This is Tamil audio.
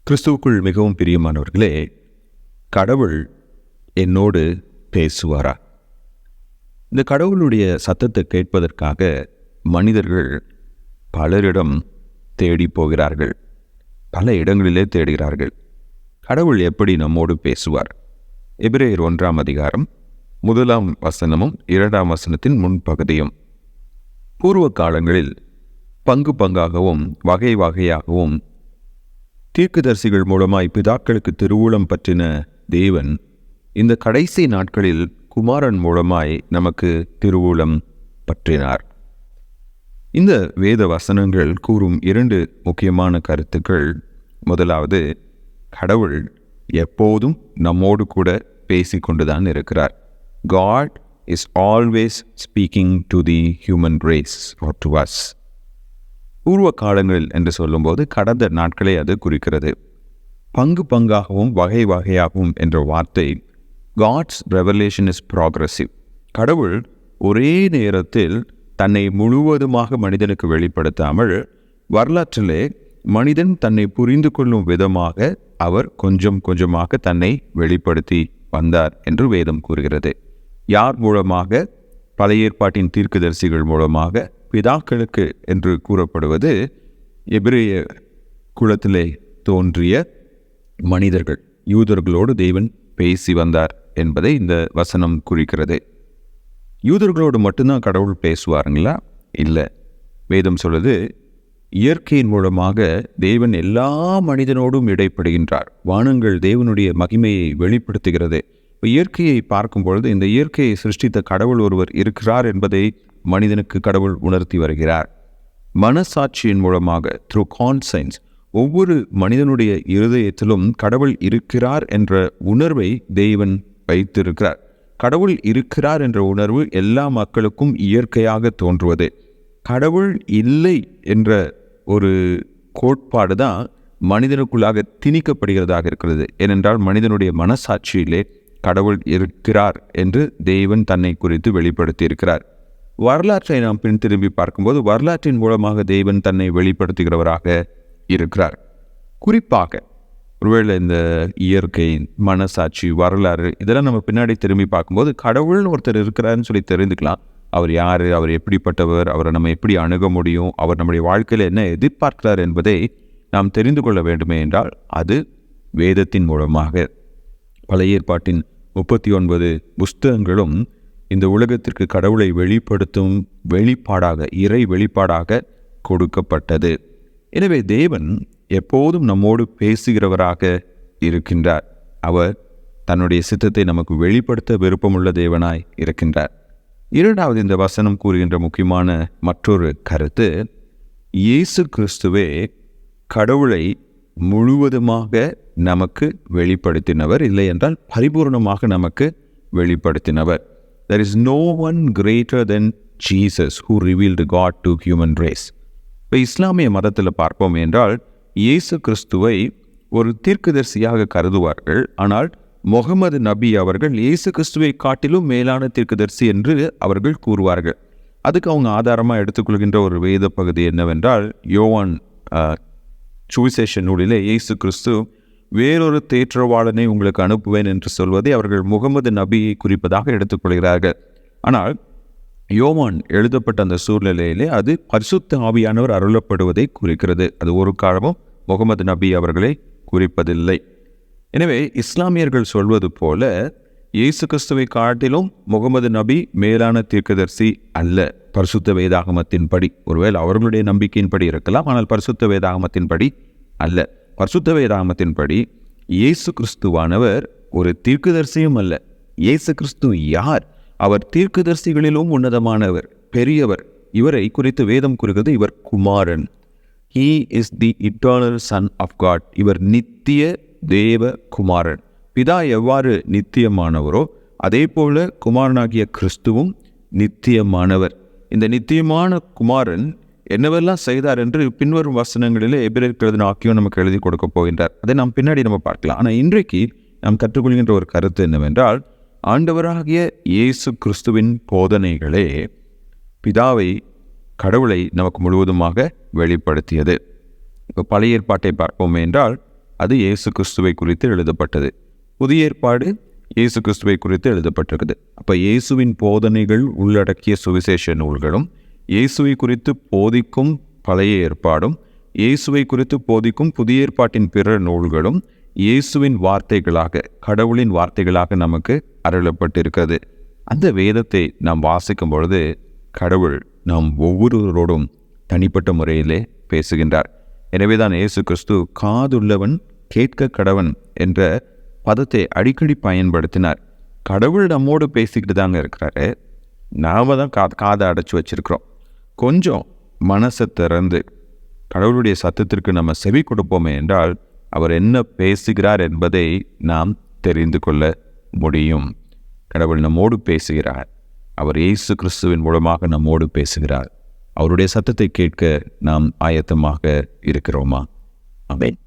கிறிஸ்துவுக்குள் மிகவும் பிரியமானவர்களே, கடவுள் என்னோடு பேசுவாரா? இந்த கடவுளுடைய சத்தத்தை கேட்பதற்காக மனிதர்கள் பலரிடம் தேடி போகிறார்கள், பல இடங்களிலே தேடுகிறார்கள். கடவுள் எப்படி நம்மோடு பேசுவார்? எபிரேயர் 1 அதிகாரம் 1 வசனமும் 2 வசனத்தின் முன்பகுதியும். பூர்வ காலங்களில் பங்கு பங்காகவும் வகை வகையாகவும் தீர்க்கதரிசிகள் மூலமாய் பிதாக்களுக்கு திருவுளம் பற்றின தேவன் இந்த கடைசி நாட்களில் குமாரன் மூலமாய் நமக்கு திருவுளம் பற்றினார். இந்த வேத வசனங்கள் கூறும் 2 முக்கியமான கருத்துக்கள். முதலாவது, கடவுள் எப்போதும் நம்மோடு கூட பேசிக்கொண்டுதான் இருக்கிறார். God is always speaking to the human race or to us. பூர்வ காலங்களில் என்று சொல்லும்போது கடந்த நாட்களை அது குறிக்கிறது. பங்கு பங்காகவும் வகை வகையாகவும் என்ற வார்த்தை God's revelation is progressive. கடவுள் ஒரே நேரத்தில் தன்னை முழுவதுமாக மனிதனுக்கு வெளிப்படுத்தாமல் வரலாற்றிலே மனிதன் தன்னை புரிந்து கொள்ளும் விதமாக அவர் கொஞ்சம் கொஞ்சமாக தன்னை வெளிப்படுத்தி வந்தார் என்று வேதம் கூறுகிறது. யார் மூலமாக? பழைய ஏற்பாட்டின் தீர்க்கதரிசிகள் மூலமாக. பிதாக்களுக்கு என்று கூறப்படுவது எபிரேய குலத்திலே தோன்றிய மனிதர்கள், யூதர்களோடு தேவன் பேசி வந்தார் என்பதை இந்த வசனம் குறிக்கிறது. யூதர்களோடு மட்டும்தான் கடவுள் பேசுவாருங்களா? இல்லை. வேதம் சொல்லுது, இயற்கையின் மூலமாக தேவன் எல்லா மனிதனோடும் இடைப்படுகின்றார். வானங்கள் தேவனுடைய மகிமையை வெளிப்படுத்துகிறது. இயற்கையை பார்க்கும் பொழுது இந்த இயற்கையை சிருஷ்டித்த கடவுள் ஒருவர் இருக்கிறார் என்பதை மனிதனுக்கு கடவுள் உணர்த்தி வருகிறார். மனசாட்சியின் மூலமாக, த்ரூ கான்சைன்ஸ், ஒவ்வொரு மனிதனுடைய இருதயத்திலும் கடவுள் இருக்கிறார் என்ற உணர்வை தேவன் வைத்திருக்கிறார். கடவுள் இருக்கிறார் என்ற உணர்வு எல்லா மக்களுக்கும் இயற்கையாக தோன்றுவது. கடவுள் இல்லை என்ற ஒரு கோட்பாடு தான் மனிதனுக்குள்ளாக திணிக்கப்படுகிறதாக இருக்கிறது. ஏனென்றால் மனிதனுடைய மனசாட்சியிலே கடவுள் இருக்கிறார் என்று தேவன் தன்னை குறித்து வெளிப்படுத்தி இருக்கிறார். வரலாற்றை நாம் பின் திரும்பி பார்க்கும்போது வரலாற்றின் மூலமாக தேவன் தன்னை வெளிப்படுத்துகிறவராக இருக்கிறார். குறிப்பாக ஒருவேளை இந்த இயற்கை, மனசாட்சி, வரலாறு இதெல்லாம் நம்ம பின்னாடி திரும்பி பார்க்கும்போது கடவுள்னு ஒருத்தர் இருக்கிறாருன்னு சொல்லி தெரிந்துக்கலாம். அவர் யார், அவர் எப்படிப்பட்டவர், அவரை நம்ம எப்படி அணுக முடியும், அவர் நம்முடைய வாழ்க்கையில் என்ன எதிர்பார்க்கிறார் என்பதை நாம் தெரிந்து கொள்ள வேண்டுமே என்றால் அது வேதத்தின் மூலமாக. பழைய ஏற்பாட்டின் 39 புஸ்தகங்களும் இந்த உலகத்திற்கு கடவுளை வெளிப்படுத்தும் வெளிப்பாடாக, இறை வெளிப்பாடாக கொடுக்கப்பட்டது. எனவே தேவன் எப்போதும் நம்மோடு பேசுகிறவராக இருக்கின்றார். அவர் தன்னுடைய சித்தத்தை நமக்கு வெளிப்படுத்த விருப்பமுள்ள தேவனாய் இருக்கின்றார். இரண்டாவது, இந்த வசனம் கூறுகின்ற முக்கியமான மற்றொரு கருத்து, இயேசு கிறிஸ்துவே கடவுளை முழுவதுமாக நமக்கு வெளிப்படுத்தினவர், இல்லை என்றால் பரிபூர்ணமாக நமக்கு வெளிப்படுத்தினவர். There is no one greater than Jesus who revealed God to human race. இப்போ இஸ்லாமிய மதத்தில் பார்ப்போம் என்றால் இயேசு கிறிஸ்துவை ஒரு தீர்க்கதரிசியாக கருதுவார்கள். ஆனால் முகமது நபி அவர்கள் இயேசு கிறிஸ்துவை காட்டிலும் மேலான தீர்க்கதரிசி என்று அவர்கள் கூறுவார்கள். அதுக்கு அவங்க ஆதாரமாக எடுத்துக்கொள்கின்ற ஒரு வேத பகுதி என்னவென்றால், யோவான் சுவிசேஷ நூலிலே இயேசு கிறிஸ்து வேறொரு தேற்றவாளனை உங்களுக்கு அனுப்புவேன் என்று சொல்வதை அவர்கள் முகமது நபியை குறிப்பதாக எடுத்துக்கொள்கிறார்கள். ஆனால் யோவான் எழுதப்பட்ட அந்த சூழ்நிலையிலே அது பரிசுத்த ஆவியானவர் அருளப்படுவதை குறிக்கிறது. அது ஒரு காலமும் முகமது நபி அவர்களை குறிப்பதில்லை. எனவே இஸ்லாமியர்கள் சொல்வது போல இயேசு கிறிஸ்துவை காட்டிலும் முகமது நபி மேலான தீர்க்கதரிசி அல்ல, பரிசுத்த வேதாகமத்தின்படி. ஒருவேளை அவர்களுடைய நம்பிக்கையின்படி இருக்கலாம், ஆனால் பரிசுத்த வேதாகமத்தின்படி அல்ல. பரிசுத்த வேதாகமத்தின்படி இயேசு கிறிஸ்துவானவர் ஒரு தீர்க்கதரிசியும் அல்ல. இயேசு கிறிஸ்து யார்? அவர் தீர்க்கதரிசிகளிலும் உன்னதமானவர், பெரியவர். இவரை குறித்து வேதம் கூறுகிறது, இவர் குமாரன். He is the eternal son of God. இவர் நித்திய தேவ குமாரன். பிதா எவ்வாறு நித்தியமானவரோ அதே போல குமாரனாகிய கிறிஸ்துவும் நித்தியமானவர். இந்த நித்தியமான குமாரன் என்னவெல்லாம் செய்தார் என்று பின்வரும் வசனங்களிலே எபிரேயருக்கு எழுதின ஆக்கியோன் நமக்கு எழுதி கொடுக்க போகின்றார். அதை நாம் பின்னாடி நம்ம பார்க்கலாம். ஆனால் இன்றைக்கு நாம் கற்றுக்கொள்கின்ற ஒரு கருத்து என்னவென்றால், ஆண்டவராகிய இயேசு கிறிஸ்துவின் போதனைகளே பிதாவை, கடவுளை நமக்கு முழுவதுமாக வெளிப்படுத்தியது. இப்போ பழைய ஏற்பாட்டை பார்ப்போம் என்றால் அது இயேசு கிறிஸ்துவை குறித்து எழுதப்பட்டது. புதிய ஏற்பாடு இயேசு கிறிஸ்துவை குறித்து எழுதப்பட்டிருக்குது. அப்போ இயேசுவின் போதனைகள் உள்ளடக்கிய சுவிசேஷ நூல்களும், இயேசுவை குறித்து போதிக்கும் பழைய ஏற்பாடும், இயேசுவை குறித்து போதிக்கும் புதிய ஏற்பாட்டின் பிற நூல்களும் இயேசுவின் வார்த்தைகளாக, கடவுளின் வார்த்தைகளாக நமக்கு அருளப்பட்டிருக்கிறது. அந்த வேதத்தை நாம் வாசிக்கும் பொழுது கடவுள் நாம் ஒவ்வொருவரோடும் தனிப்பட்ட முறையிலே பேசுகின்றார். எனவேதான் இயேசு கிறிஸ்து காதுள்ளவன் கேட்க கடவன் என்ற பதத்தை அடிக்கடி பயன்படுத்தினார். கடவுள் நம்மோடு பேசிக்கிட்டு தாங்க இருக்கிறாரு, நாம தான் காதை அடைச்சி வச்சிருக்கிறோம். கொஞ்சம் மனசை திறந்து கடவுளுடைய சத்தத்திற்கு நம்ம செவி கொடுப்போமே என்றால் அவர் என்ன பேசுகிறார் என்பதை நாம் தெரிந்து கொள்ள முடியும். கடவுள் நம்மோடு பேசுகிறார். அவர் இயேசு கிறிஸ்துவின் மூலமாக நம்மோடு பேசுகிறார். அவருடைய சத்தத்தை கேட்க நாம் ஆயத்தமாக இருக்கிறோமா? ஆமென்.